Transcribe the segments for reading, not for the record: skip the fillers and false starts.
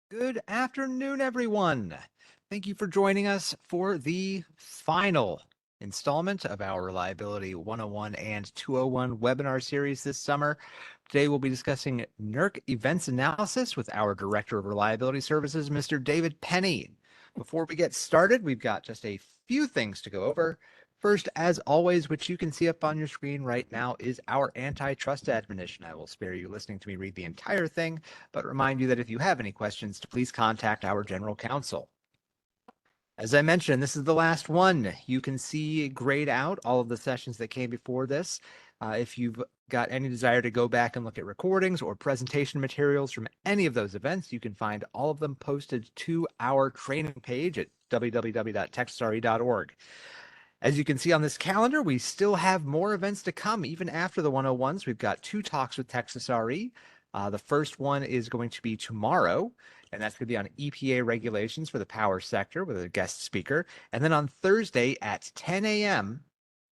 Good afternoon, everyone. Thank you for joining us for the final installment of our Reliability 101 and 201 webinar series this summer. Today, we'll be discussing NERC events analysis with our Director of Reliability Services, Mr. David Penny. Before we get started, we've got just a few things to go over. First, as always, which you can see up on your screen right now, is our antitrust admonition. I will spare you listening to me read the entire thing, but remind you that if you have any questions, to please contact our general counsel. As I mentioned, this is the last one. You can see grayed out all of the sessions that came before this. If you've got any desire to go back and look at recordings or presentation materials from any of those events, you can find all of them posted to our training page at www.texasre.org. As you can see on this calendar, we still have more events to come even after the 101s. We've got 2 talks with Texas RE. The first one is going to be tomorrow, and that's going to be on EPA regulations for the power sector with a guest speaker. And then on Thursday at 10 a.m.,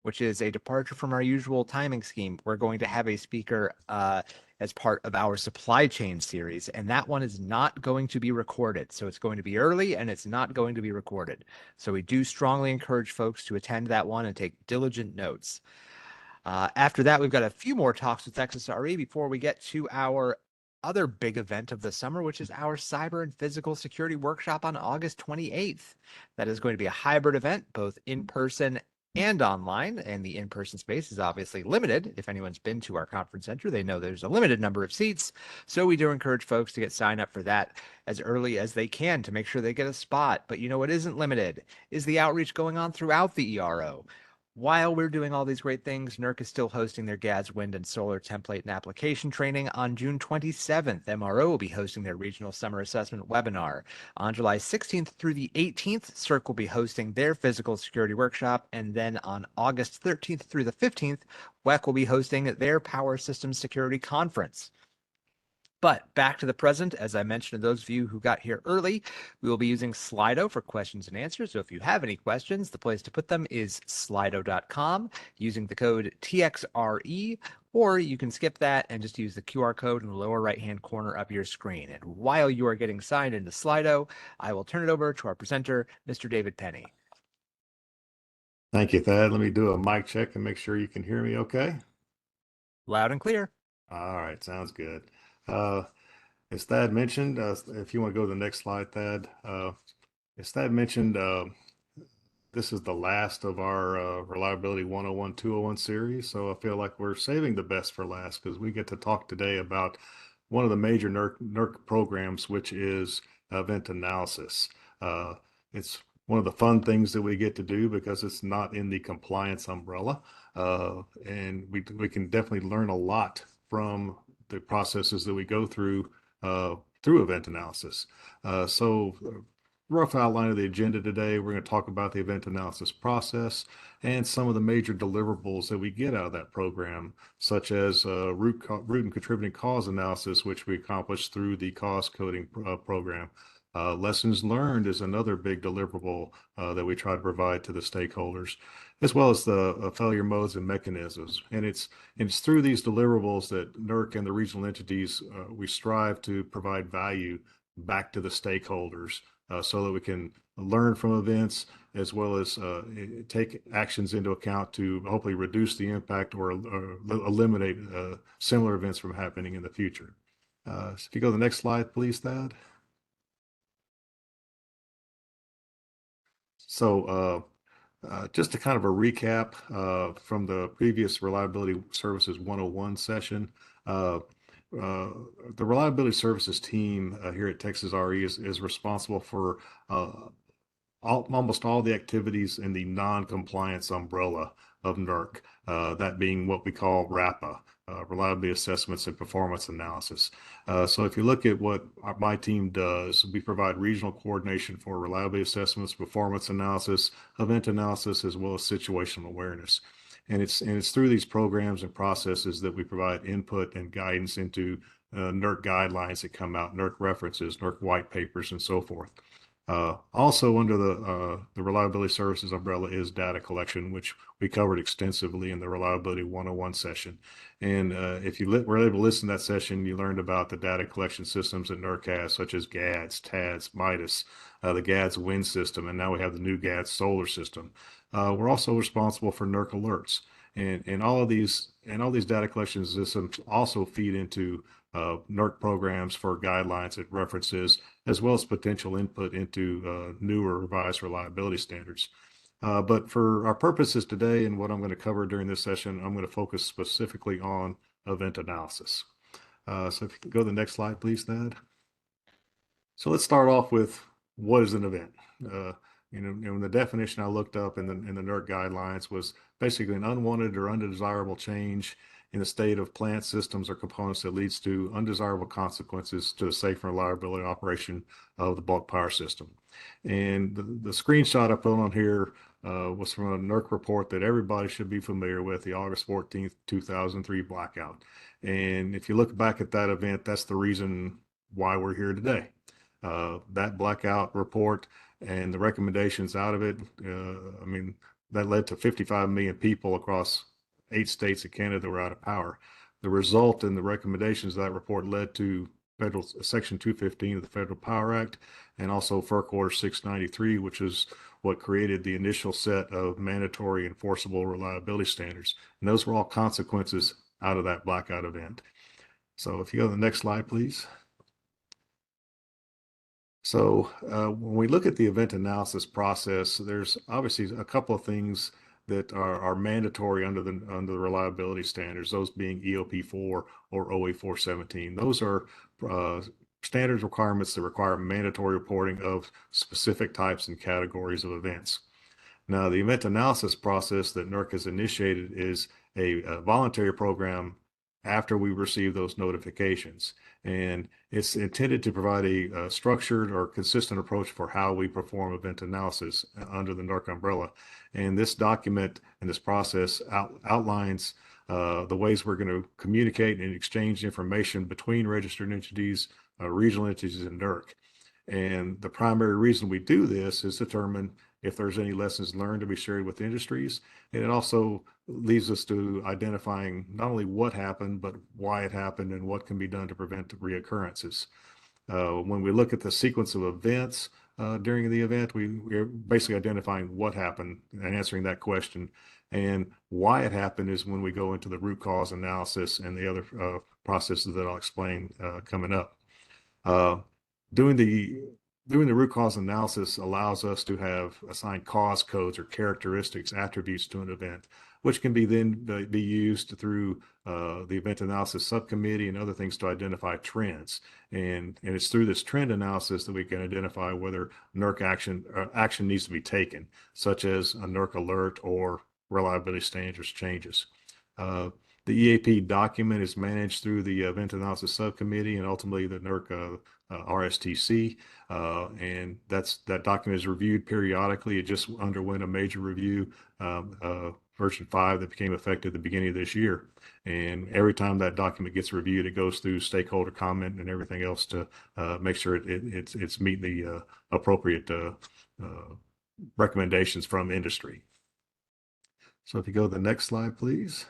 which is a departure from our usual timing scheme, we're going to have a speaker as part of our supply chain series, and that one is not going to be recorded. So it's going to be early and it's not going to be recorded. So we do strongly encourage folks to attend that one and take diligent notes. After that, we've got a few more talks with Texas RE before we get to our other big event of the summer, which is our Cyber and Physical Security Workshop on August 28th. That is going to be a hybrid event, both in person and online, and the in-person space is obviously limited. If anyone's been to our conference center, they know there's a limited number of seats. So we do encourage folks to get signed up for that as early as they can to make sure they get a spot. But you know what isn't limited is the outreach going on throughout the ERO. While we're doing all these great things, NERC is still hosting their GADS wind and solar template and application training on June 27th. MRO will be hosting their regional summer assessment webinar. On July 16th through the 18th, CERC will be hosting their physical security workshop. And then on August 13th through the 15th, WEC will be hosting their power systems security conference. But back to the present, as I mentioned to those of you who got here early, we will be using Slido for questions and answers. So if you have any questions, the place to put them is slido.com using the code TXRE, or you can skip that and just use the QR code in the lower right-hand corner of your screen. And while you are getting signed into Slido, I will turn it over to our presenter, Mr. David Penny. Thank you, Thad. Let me do a mic check and make sure you can hear me okay. Loud and clear. All right, sounds good. As Thad mentioned, if you want to go to the next slide, Thad, as Thad mentioned, this is the last of our Reliability 101, 201 series. So I feel like we're saving the best for last because we get to talk today about one of the major NERC programs, which is event analysis. It's one of the fun things that we get to do because it's not in the compliance umbrella. And we can definitely learn a lot from the processes that we go through event analysis. Rough outline of the agenda today, we're going to talk about the event analysis process and some of the major deliverables that we get out of that program, such as root and contributing cause analysis, which we accomplished through the cause coding program. Lessons learned is another big deliverable that we try to provide to the stakeholders, as well as the failure modes and mechanisms. And it's through these deliverables that NERC and the regional entities, we strive to provide value back to the stakeholders so that we can learn from events as well as take actions into account to hopefully reduce the impact or eliminate similar events from happening in the future. So if you go to the next slide, please, Thad. So just to kind of a recap from the previous Reliability Services 101 session, the Reliability Services team here at Texas RE is responsible for almost all the activities in the non-compliance umbrella of NERC, that being what we call RAPA, Reliability Assessments and Performance Analysis. So if you look at what my team does, we provide regional coordination for reliability assessments, performance analysis, event analysis, as well as situational awareness. And it's through these programs and processes that we provide input and guidance into NERC guidelines that come out, NERC references, NERC white papers, and so forth. Also under the reliability services umbrella is data collection, which we covered extensively in the Reliability 101 session. And if you were able to listen to that session, you learned about the data collection systems that NERC has, such as GADS, TADS, MIDAS, the GADS wind system, and now we have the new GADS solar system. We're also responsible for NERC alerts. And all these data collection systems also feed into NERC programs for guidelines and references, as well as potential input into newer revised reliability standards. But for our purposes today and what I'm going to cover during this session, I'm going to focus specifically on event analysis. So if you can go to the next slide, please, Thad. So let's start off with what is an event? The definition I looked up in the NERC guidelines was basically an unwanted or undesirable change in the state of plant systems or components that leads to undesirable consequences to the safe and reliability operation of the bulk power system. And the screenshot I put on here was from a NERC report that everybody should be familiar with, the August 14th, 2003 blackout. And if you look back at that event, that's the reason why we're here today. That blackout report and the recommendations out of it, that led to 55 million people across 8 states of Canada were out of power. The result and the recommendations of that report led to Federal Section 215 of the Federal Power Act and also FERC Order 693, which is what created the initial set of mandatory enforceable reliability standards. And those were all consequences out of that blackout event. So if you go to the next slide, please. So when we look at the event analysis process, there's obviously a couple of things that are mandatory under the reliability standards, those being EOP4 or OE 417. Those are standards requirements that require mandatory reporting of specific types and categories of events. Now, the event analysis process that NERC has initiated is a voluntary program after we receive those notifications. And it's intended to provide a structured or consistent approach for how we perform event analysis under the NERC umbrella. And this document and this process outlines the ways we're going to communicate and exchange information between registered entities, regional entities, and NERC. And the primary reason we do this is determine if there's any lessons learned to be shared with industries. And it also leads us to identifying not only what happened, but why it happened and what can be done to prevent reoccurrences. When we look at the sequence of events during the event, we're basically identifying what happened and answering that question. And why it happened is when we go into the root cause analysis and the other processes that I'll explain coming up. Doing the root cause analysis allows us to have assigned cause codes or characteristics, attributes to an event, which can then be used through the event analysis subcommittee and other things to identify trends. And it's through this trend analysis that we can identify whether NERC action needs to be taken, such as a NERC alert or reliability standards changes. The EAP document is managed through the event analysis subcommittee and ultimately the NERC RSTC, and that document is reviewed periodically. It just underwent a major review, version 5 that became effective at the beginning of this year. And every time that document gets reviewed, it goes through stakeholder comment and everything else to make sure it's meeting the appropriate recommendations from industry. So if you go to the next slide, please.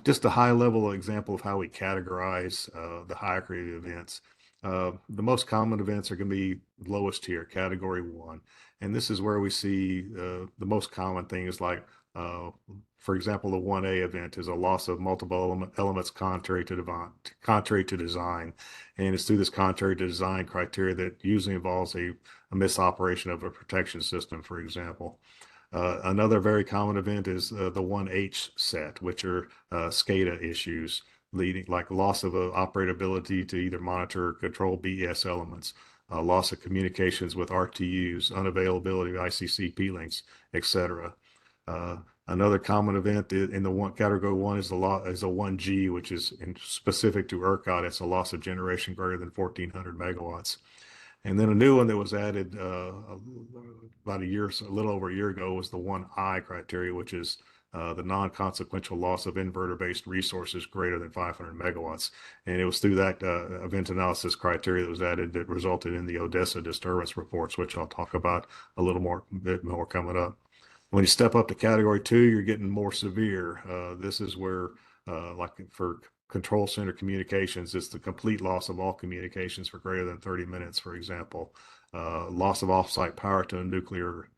Just a high-level example of how we categorize the hierarchy of events. The most common events are going to be lowest tier, category 1. And this is where we see the most common things like, for example, the 1A event is a loss of multiple elements contrary to design. And it's through this contrary to design criteria that usually involves a misoperation of a protection system, for example. Another very common event is the 1H set, which are SCADA issues, leading like loss of operability to either monitor or control BES elements, loss of communications with RTUs, unavailability of ICCP links, etc. Another common event in the category 1 is a 1G, which is specific to ERCOT. It's a loss of generation greater than 1,400 megawatts. And then a new one that was added about a little over a year ago was the 1I criteria, which is the non-consequential loss of inverter-based resources greater than 500 megawatts. And it was through that event analysis criteria that was added that resulted in the Odessa disturbance reports, which I'll talk about a bit more coming up. When you step up to category 2, you're getting more severe. This is where, like for control center communications, it's the complete loss of all communications for greater than 30 minutes, for example. Loss of offsite power to a nuclear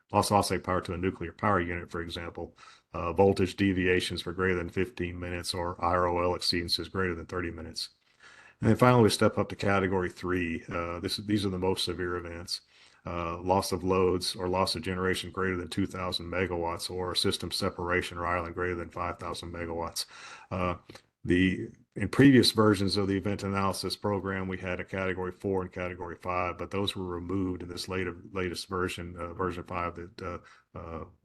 power unit, for example. Voltage deviations for greater than 15 minutes, or IROL exceedances greater than 30 minutes. And then finally, we step up to category 3. These are the most severe events. Loss of loads or loss of generation greater than 2,000 megawatts, or system separation or island greater than 5,000 megawatts. In previous versions of the event analysis program, we had a category 4 and category 5, but those were removed in this latest version, version 5, that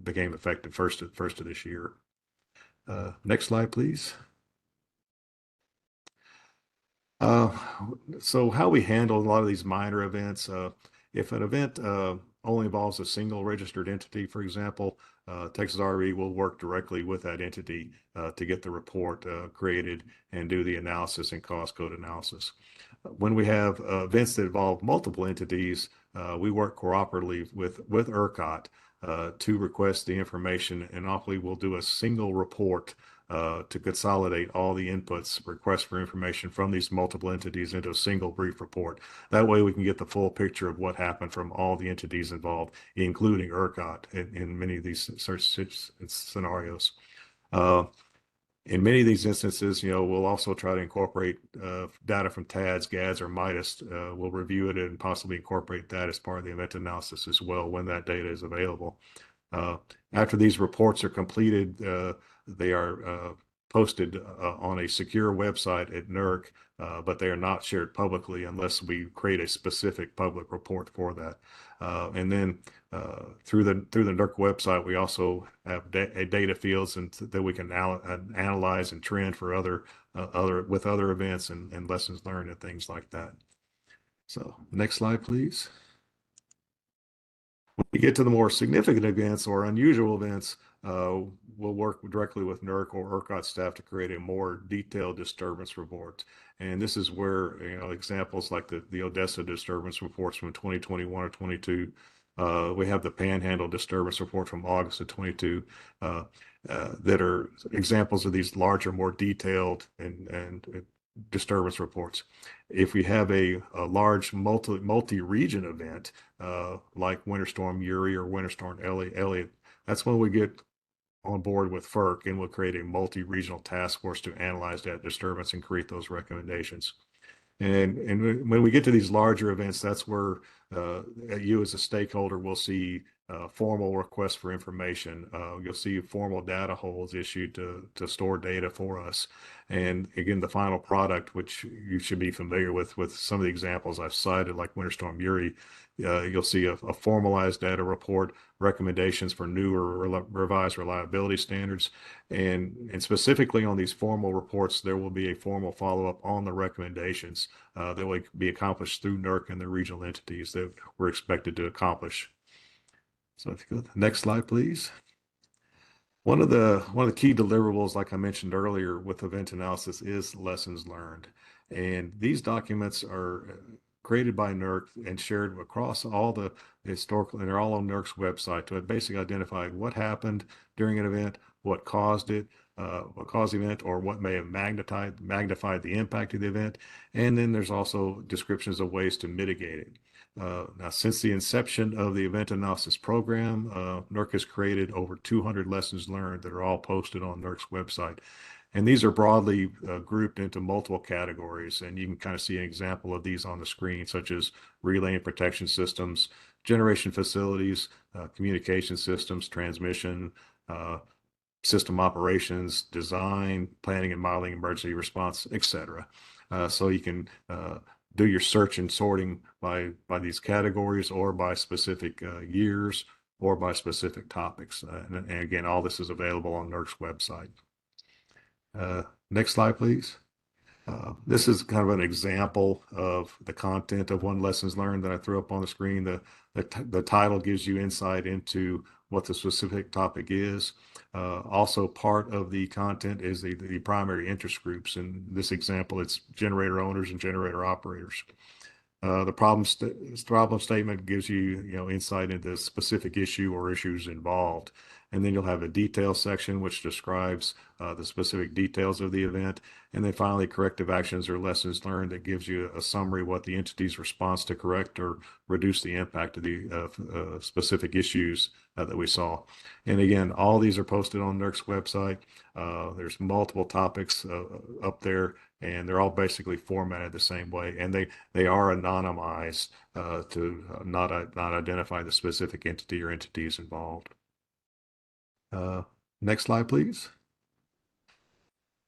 became effective first of this year. Next slide, please. So how we handle a lot of these minor events, if an event only involves a single registered entity, for example, Texas RE will work directly with that entity to get the report created and do the analysis and cost code analysis. When we have events that involve multiple entities, we work cooperatively with ERCOT to request the information, and hopefully we'll do a single report to consolidate all the inputs, requests for information from these multiple entities into a single brief report. That way we can get the full picture of what happened from all the entities involved, including ERCOT in many of these scenarios. In many of these instances, we'll also try to incorporate data from TADS, GADS, or MIDAS. We'll review it and possibly incorporate that as part of the event analysis as well when that data is available. After these reports are completed, they are posted on a secure website at NERC, but they are not shared publicly unless we create a specific public report for that. And then through the NERC website, we also have data fields that we can analyze and trend for other events and lessons learned and things like that. So next slide, please. When we get to the more significant events or unusual events, we'll work directly with NERC or ERCOT staff to create a more detailed disturbance report. And this is where, examples like the Odessa disturbance reports from 2021 or 22, we have the Panhandle disturbance report from August of 22 that are examples of these larger, more detailed and disturbance reports. If we have a large multi-region event like Winter Storm Uri or Winter Storm Elliott, that's when we get on board with FERC and we'll create a multi-regional task force to analyze that disturbance and create those recommendations. And when we get to these larger events, that's where you as a stakeholder will see formal requests for information. You'll see formal data holes issued to store data for us. And again, the final product, which you should be familiar with some of the examples I've cited, like Winter Storm Uri, you'll see a formalized data report, recommendations for new or revised reliability standards. And specifically on these formal reports, there will be a formal follow-up on the recommendations that will be accomplished through NERC and the regional entities that we're expected to accomplish. So if you go to the next slide, please. One of the key deliverables, like I mentioned earlier with event analysis, is lessons learned. And these documents are created by NERC and shared across all the historical, and they're all on NERC's website to basically identify what happened during an event, what caused the event, or what may have magnified the impact of the event. And then there's also descriptions of ways to mitigate it. Now, since the inception of the event analysis program, NERC has created over 200 lessons learned that are all posted on NERC's website. And these are broadly grouped into multiple categories. And you can kind of see an example of these on the screen, such as relay and protection systems, generation facilities, communication systems, transmission, system operations, design, planning and modeling, emergency response, etc. So you can do your search and sorting by these categories or by specific years or by specific topics. And again, all this is available on NERC's website. Next slide, please. This is kind of an example of the content of one lessons learned that I threw up on the screen. The title gives you insight into what the specific topic is. Also, part of the content is the primary interest groups. In this example, it's generator owners and generator operators. The problem statement gives you insight into the specific issue or issues involved. And then you'll have a detail section which describes the specific details of the event. And then finally, corrective actions or lessons learned that gives you a summary of what the entity's response to correct or reduce the impact of the specific issues that we saw. And again, all these are posted on NERC's website. There's multiple topics up there, and they're all basically formatted the same way. And they are anonymized to not identify the specific entity or entities involved. Next slide, please.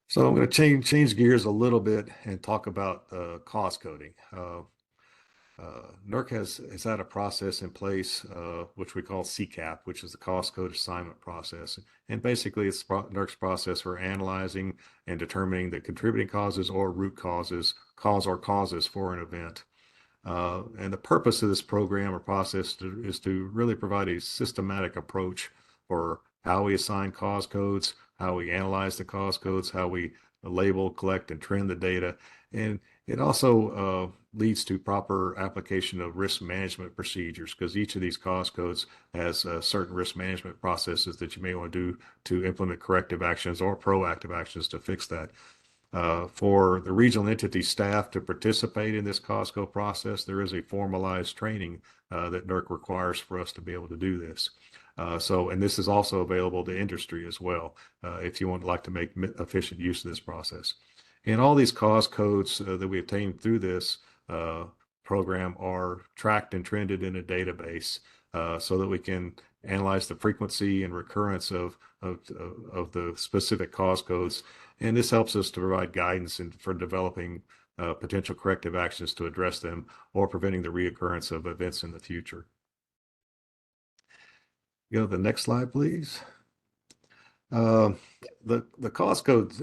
So I'm going to change gears a little bit and talk about cost coding. NERC has had a process in place, which we call CCAP, which is the cost code assignment process. And basically, it's NERC's process for analyzing and determining the contributing causes or root causes for an event. And the purpose of this program or process is to really provide a systematic approach for how we assign cause codes, how we analyze the cause codes, how we label, collect, and trend the data. And it also leads to proper application of risk management procedures, because each of these cause codes has certain risk management processes that you may want to do to implement corrective actions or proactive actions to fix that. For the regional entity staff to participate in this cost code process, there is a formalized training that NERC requires for us to be able to do this. And this is also available to industry as well, if you would like to make efficient use of this process. And all these cost codes that we obtain through this program are tracked and trended in a database so that we can analyze the frequency and recurrence of the specific cost codes. And this helps us to provide guidance for developing potential corrective actions to address them or preventing the reoccurrence of events in the future. Go to the next slide, please. The cost code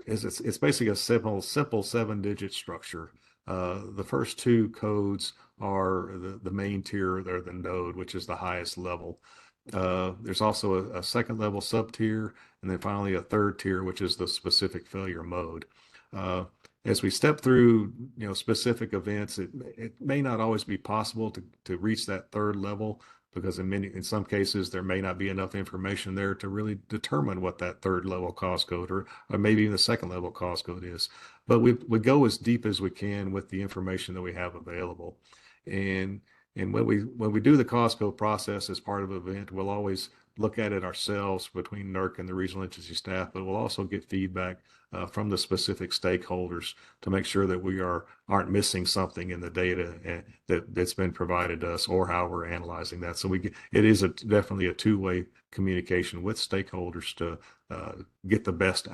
it's basically a simple 7-digit structure. The first two codes are the main tier, they're the node, which is the highest level. There's also a second level sub tier, and then finally a third tier, which is the specific failure mode. As we step through specific events, it may not always be possible to reach that third level, because in some cases there may not be enough information there to really determine what that third level cost code or maybe even the second level cost code is. But we go as deep as we can with the information that we have available. And when we do the cost code process as part of an event, we'll always look at it ourselves between NERC and the regional entity staff, but we'll also get feedback from the specific stakeholders to make sure that we aren't missing something in the data that's been provided to us or how we're analyzing that. So it is definitely a two-way communication with stakeholders to get the best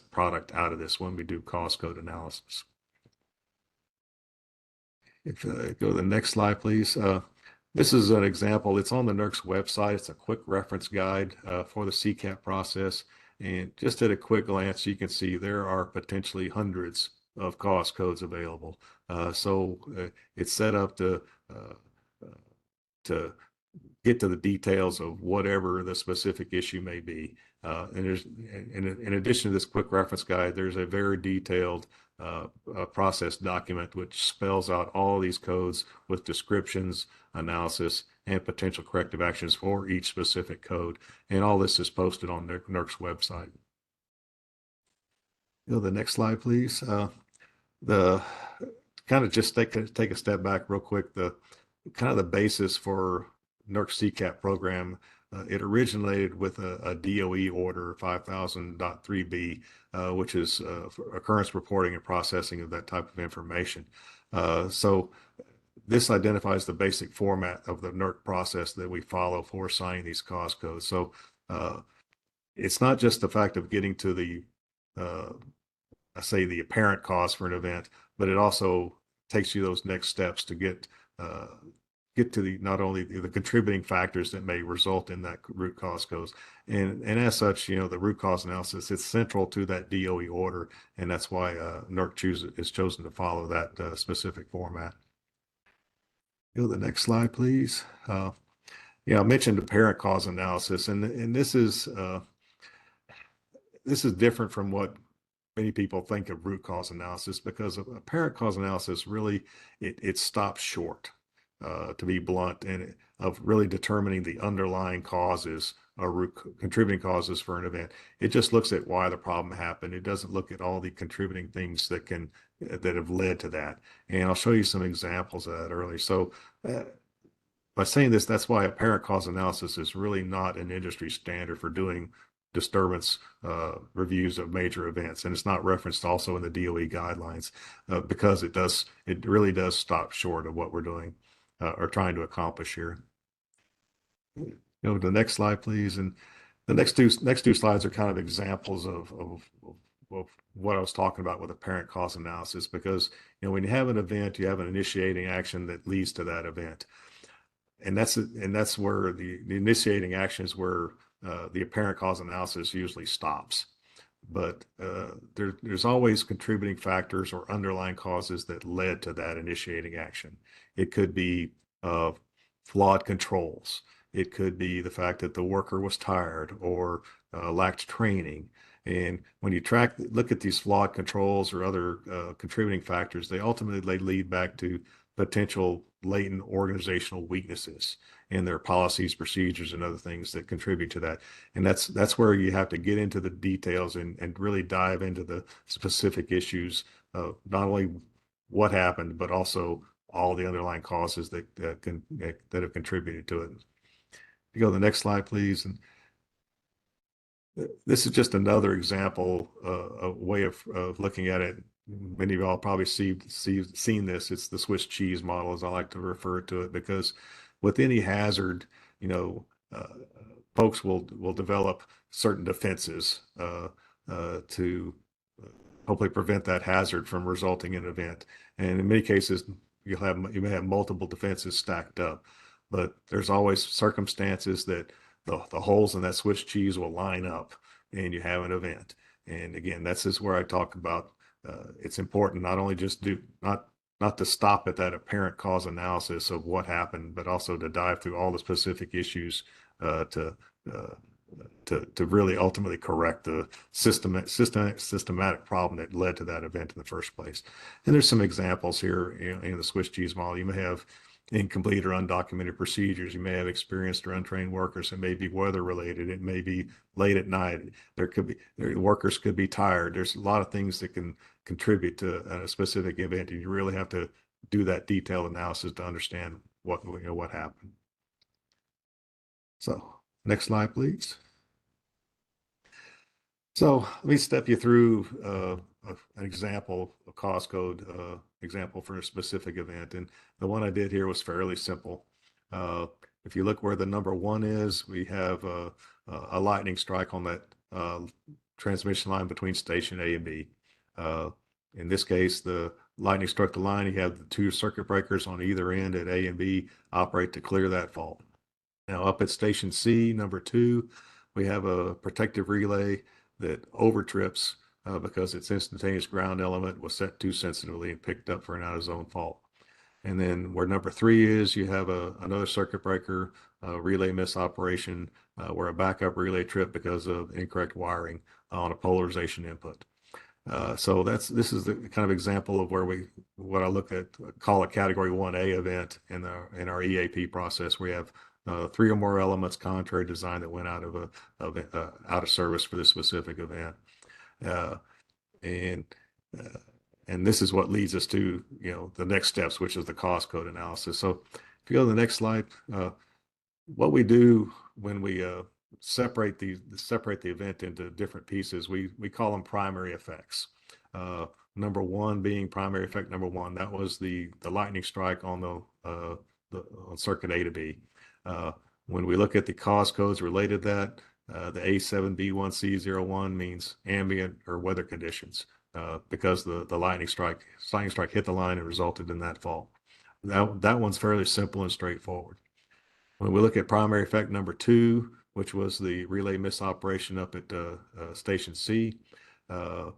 product out of this when we do cost code analysis. If go to the next slide, please. This is an example. It's on the NERC's website. It's a quick reference guide for the CCAP process. And just at a quick glance, you can see there are potentially hundreds of cost codes available. So it's set up to get to the details of whatever the specific issue may be. And in addition to this quick reference guide, there's a very detailed process document which spells out all these codes with descriptions, analysis, and potential corrective actions for each specific code. And all this is posted on NERC's website. The next slide, please. The kind of just take a step back real quick. The kind of the basis for NERC CCAP program, it originated with a DOE order 5000.3b, which is occurrence reporting and processing of that type of information. So this identifies the basic format of the NERC process that we follow for assigning these cost codes. So it's not just the fact of getting to the, the apparent cost for an event, but it also takes you those next steps to get get to the not only the contributing factors that may result in that root cause goes. And as such, the root cause analysis is central to that DOE order, and that's why NERC is chosen to follow that specific format. Go to the next slide, please. I mentioned apparent cause analysis, and this is different from what many people think of root cause analysis, because apparent cause analysis really it stops short, to be blunt, and of really determining the underlying causes or contributing causes for an event. It just looks at why the problem happened. It doesn't look at all the contributing things that have led to that. And I'll show you some examples of that earlier. So by saying this, that's why apparent cause analysis is really not an industry standard for doing disturbance reviews of major events, and it's not referenced also in the DOE guidelines, because it really does stop short of what we're doing or trying to accomplish here. Go to the next slide, please. And the next two slides are kind of examples of what I was talking about with apparent cause analysis, because when you have an event, you have an initiating action that leads to that event, and that's where the initiating action is where the apparent cause analysis usually stops. But there's always contributing factors or underlying causes that led to that initiating action. It could be flawed controls. It could be the fact that the worker was tired or lacked training. And when you look at these flawed controls or other contributing factors, they ultimately lead back to potential latent organizational weaknesses in their policies, procedures, and other things that contribute to that. And that's where you have to get into the details and really dive into the specific issues of not only what happened, but also all the underlying causes that have contributed to it. If you go to the next slide, please. And this is just another example, a way of looking at it. Many of y'all probably seen this. It's the Swiss cheese model, as I like to refer to it, because with any hazard, folks will develop certain defenses to hopefully prevent that hazard from resulting in an event. And in many cases, you may have multiple defenses stacked up, but there's always circumstances that the holes in that Swiss cheese will line up and you have an event. And again, that's just where I talk about it's important not only just not to stop at that apparent cause analysis of what happened, but also to dive through all the specific issues to really ultimately correct the systematic problem that led to that event in the first place. And there's some examples here in the Swiss cheese model. You may have incomplete or undocumented procedures. You may have experienced or untrained workers. It may be weather related. It may be late at night. Workers could be tired. There's a lot of things that can contribute to a specific event, and you really have to do that detailed analysis to understand what happened. So next slide, please. So let me step you through an example, a cause code example for a specific event. And the one I did here was fairly simple. If you look where the number 1 is, we have a lightning strike on that transmission line between station A and B. In this case, the lightning struck the line. You have the 2 circuit breakers on either end at A and B operate to clear that fault. Now up at station C, number 2, we have a protective relay that overtrips because its instantaneous ground element was set too sensitively and picked up for an out-of-zone fault. And then where number 3 is, you have another circuit breaker relay misoperation where a backup relay tripped because of incorrect wiring on a polarization input. So this is the kind of example of where what I look at, call a category 1A event in our EAP process. We have 3 or more elements contrary to design that went out of service for this specific event, and this is what leads us to the next steps, which is the cause code analysis. So if you go to the next slide, what we do when we separate the event into different pieces, we call them primary effects. Number 1 being primary effect number 1. That was the lightning strike on on circuit A to B. When we look at the cause codes related to that, the A7B1C01 means ambient or weather conditions because the lightning strike hit the line and resulted in that fault. That one's fairly simple and straightforward. When we look at primary effect number 2, which was the relay misoperation up at Station C, uh,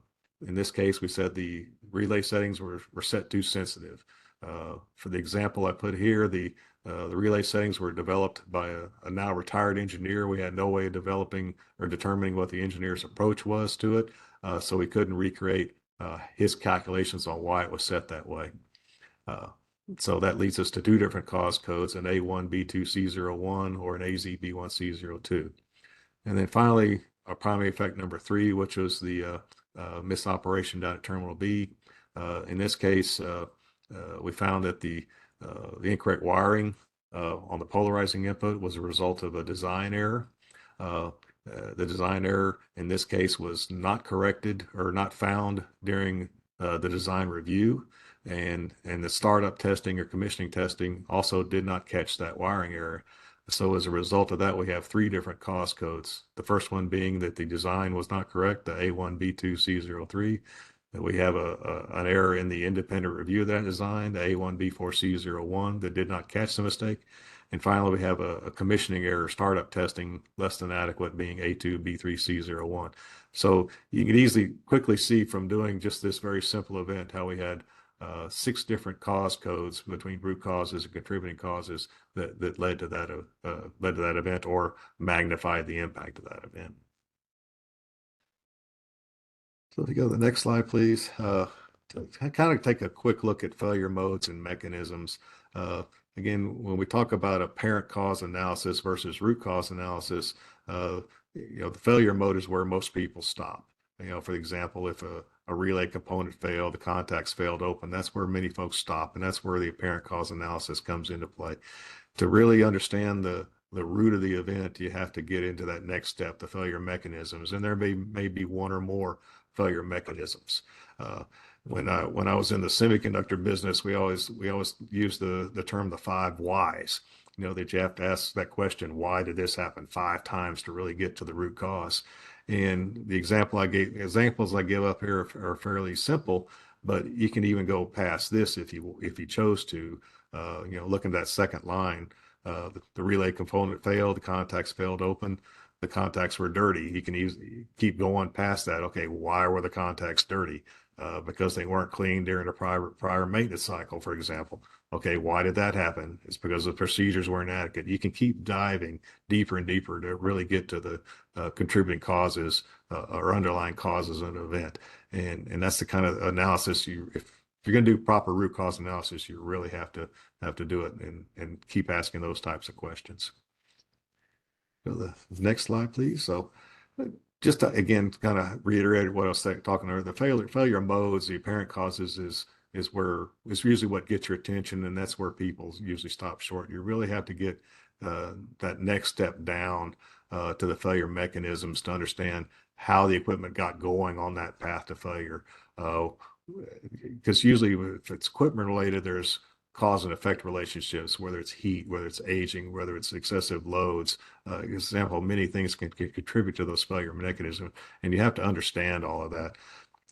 in this case, we said the relay settings were set too sensitive. For the example I put here, the relay settings were developed by a now retired engineer. We had no way of developing or determining what the engineer's approach was to it, so we couldn't recreate his calculations on why it was set that way. So that leads us to two different cause codes, an A1B2C01 or an AZB1C02. And then finally, our primary effect number 3, which was the misoperation down at Terminal B. In this case, we found that the incorrect wiring on the polarizing input was a result of a design error. The design error in this case was not corrected or not found during the design review. And the startup testing or commissioning testing also did not catch that wiring error. So as a result of that, we have 3 different cause codes. The first one being that the design was not correct, the A1B2C03. We have an error in the independent review of that design, the A1B4C01, that did not catch the mistake. And finally, we have a commissioning error, startup testing less than adequate, being A2B3C01. So you can easily quickly see from doing just this very simple event how we had 6 different cause codes between root causes and contributing causes that led to that event or magnified the impact of that event. So if you go to the next slide, please, to kind of take a quick look at failure modes and mechanisms. Again, when we talk about apparent cause analysis versus root cause analysis, the failure mode is where most people stop. For example, if a relay component failed, the contacts failed open, that's where many folks stop, and that's where the apparent cause analysis comes into play. To really understand the root of the event, you have to get into that next step, the failure mechanisms, and there may be one or more failure mechanisms. When I was in the semiconductor business, we always use the term the 5 whys. That you have to ask that question, why did this happen 5 times to really get to the root cause? And the examples I give up here are fairly simple, but you can even go past this if you chose to. Looking at that second line, the relay component failed, the contacts failed open, the contacts were dirty. You can easily keep going past that. Okay, why were the contacts dirty? Because they weren't cleaned during a prior maintenance cycle, for example. Okay, why did that happen? It's because the procedures weren't adequate. You can keep diving deeper and deeper to really get to the contributing causes or underlying causes of an event. And that's the kind of analysis if you're going to do proper root cause analysis, you really have to do it and keep asking those types of questions. Go to the next slide, please. So just to, again, kind of reiterate what I was talking earlier, the failure modes, the apparent causes is usually what gets your attention, and that's where people usually stop short. You really have to get that next step down to the failure mechanisms to understand how the equipment got going on that path to failure. Because usually if it's equipment related, there's cause and effect relationships, whether it's heat, whether it's aging, whether it's excessive loads. Example, many things can contribute to those failure mechanisms, and you have to understand all of that.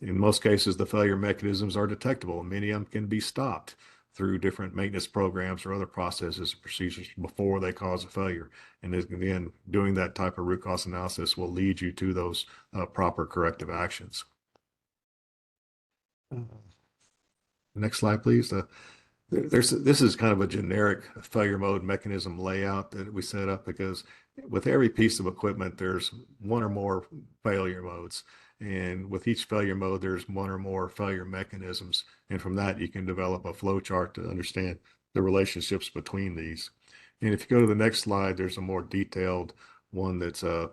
In most cases, the failure mechanisms are detectable, and many of them can be stopped through different maintenance programs or other processes and procedures before they cause a failure. And again, doing that type of root cause analysis will lead you to those proper corrective actions. Next slide, please. This is kind of a generic failure mode mechanism layout that we set up because with every piece of equipment, there's one or more failure modes. And with each failure mode, there's one or more failure mechanisms. And from that, you can develop a flow chart to understand the relationships between these. And if you go to the next slide, there's a more detailed one that's a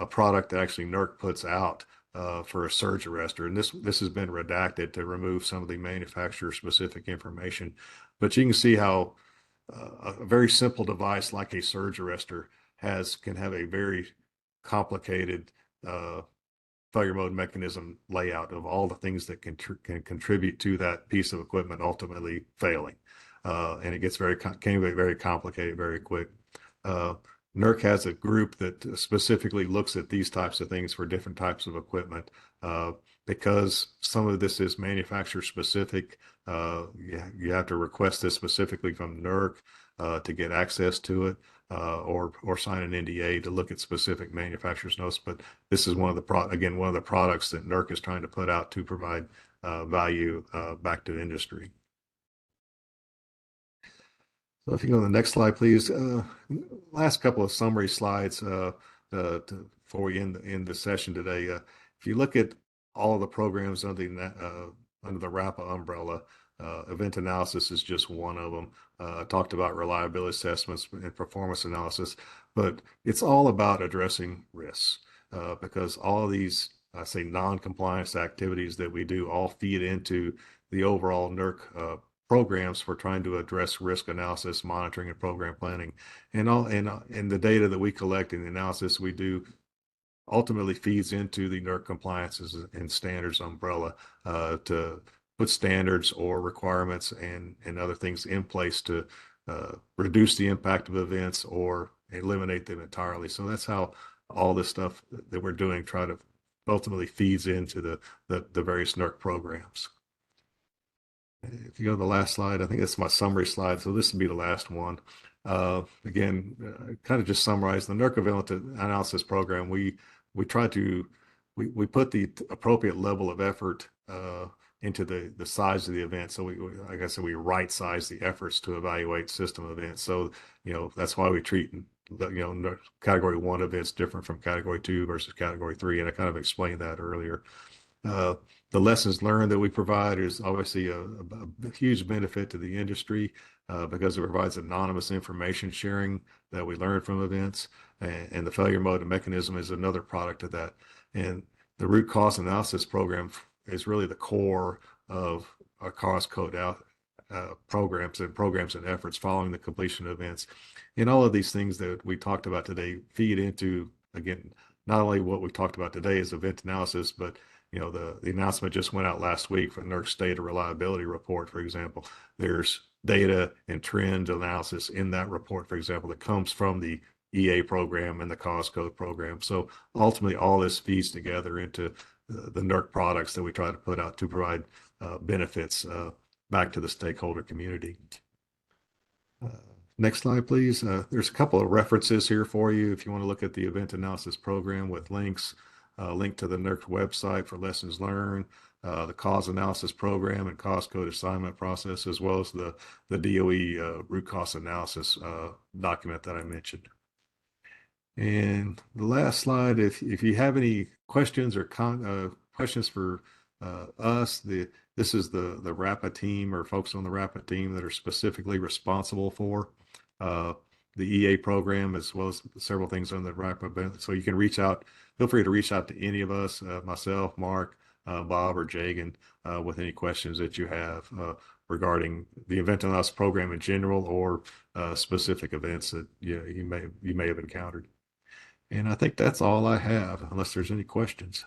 product that actually NERC puts out for a surge arrestor. And this has been redacted to remove some of the manufacturer specific information. But you can see how a very simple device like a surge arrestor can have a very complicated failure mode mechanism layout of all the things that can contribute to that piece of equipment ultimately failing. And it gets can get very complicated very quick. NERC has a group that specifically looks at these types of things for different types of equipment. because some of this is manufacturer specific, you have to request this specifically from NERC to get access to it, or sign an NDA to look at specific manufacturers' notes. But this is one of the products that NERC is trying to put out to provide value back to the industry. So if you go to the next slide, please. Last couple of summary slides before we end the session today. If you look at all of the programs under the RAPA umbrella, event analysis is just one of them. I talked about reliability assessments and performance analysis, but it's all about addressing risks because all of these, I say, non-compliance activities that we do all feed into the overall NERC programs for trying to address risk analysis, monitoring, and program planning. And the data that we collect and the analysis we do ultimately feeds into the NERC compliances and standards umbrella to put standards or requirements and other things in place to reduce the impact of events or eliminate them entirely. So that's how all this stuff that we're doing ultimately feeds into the various NERC programs. If you go to the last slide, I think that's my summary slide. So this will be the last one. Again, kind of just summarize the NERC event analysis program. We put the appropriate level of effort into the size of the event. So like I said, we right size the efforts to evaluate system events. So, that's why we treat, category 1 events different from category 2 versus category 3. And I kind of explained that earlier. The lessons learned that we provide is obviously a huge benefit to the industry because it provides anonymous information sharing that we learn from events. And the failure mode and mechanism is another product of that. And the root cause analysis program is really the core of our cause code programs and efforts following the completion of events. And all of these things that we talked about today feed into, again, not only what we talked about today is event analysis, but the announcement just went out last week for NERC's data reliability report, for example. There's data and trend analysis in that report, for example, that comes from the EA program and the cause code program. So ultimately, all this feeds together into the NERC products that we try to put out to provide benefits back to the stakeholder community. Next slide, please. There's a couple of references here for you if you want to look at the event analysis program with links. Link to the NERC website for lessons learned, the cause analysis program and cause code assignment process, as well as the DOE root cause analysis document that I mentioned. And the last slide, if you have any questions or questions for us, this is the RAPA team or folks on the RAPA team that are specifically responsible for the EA program, as well as several things on the RAPA. So you can feel free to reach out to any of us, myself, Mark, Bob, or Jagan, with any questions that you have regarding the event analysis program in general or specific events that you may have encountered. And I think that's all I have, unless there's any questions.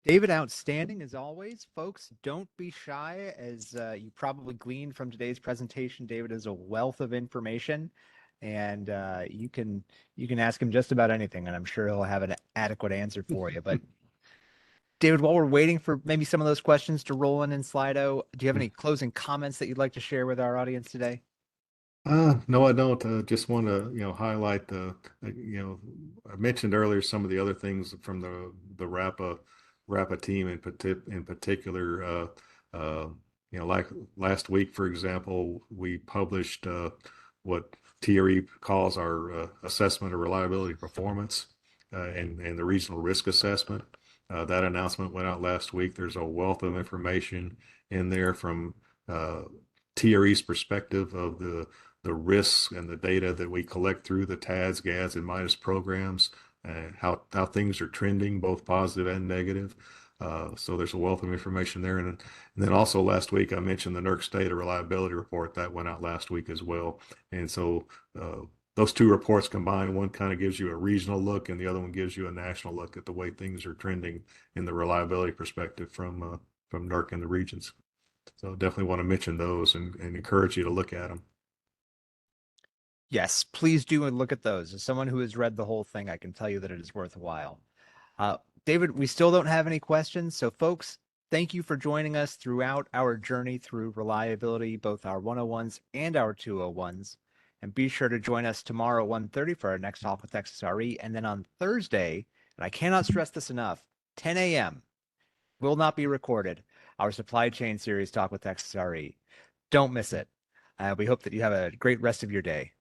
David, outstanding as always. Folks, don't be shy. As you probably gleaned from today's presentation, David is a wealth of information, and you can ask him just about anything, and I'm sure he'll have an adequate answer for you. But David, while we're waiting for maybe some of those questions to roll in Slido, do you have any closing comments that you'd like to share with our audience today? No, I don't. Just want to, highlight I mentioned earlier some of the other things from the RAPA team in particular. Like last week, for example, we published what TRE calls our assessment of reliability performance and the regional risk assessment. That announcement went out last week. There's a wealth of information in there from TRE's perspective of the risks and the data that we collect through the TADS, GADS, and MIDAS programs, how things are trending, both positive and negative. So there's a wealth of information there. And then also last week, I mentioned the NERC data reliability report that went out last week as well. And so those two reports combined, one kind of gives you a regional look and the other one gives you a national look at the way things are trending in the reliability perspective from NERC and the regions. So definitely want to mention those and encourage you to look at them. Yes, please do and look at those. As someone who has read the whole thing, I can tell you that it is worthwhile. David, we still don't have any questions. So, folks, thank you for joining us throughout our journey through reliability, both our 101s and our 201s. And be sure to join us tomorrow at 1:30 for our next Talk with Texas RE. And then on Thursday, and I cannot stress this enough, 10 a.m. will not be recorded, our supply chain series Talk with Texas RE. Don't miss it. We hope that you have a great rest of your day.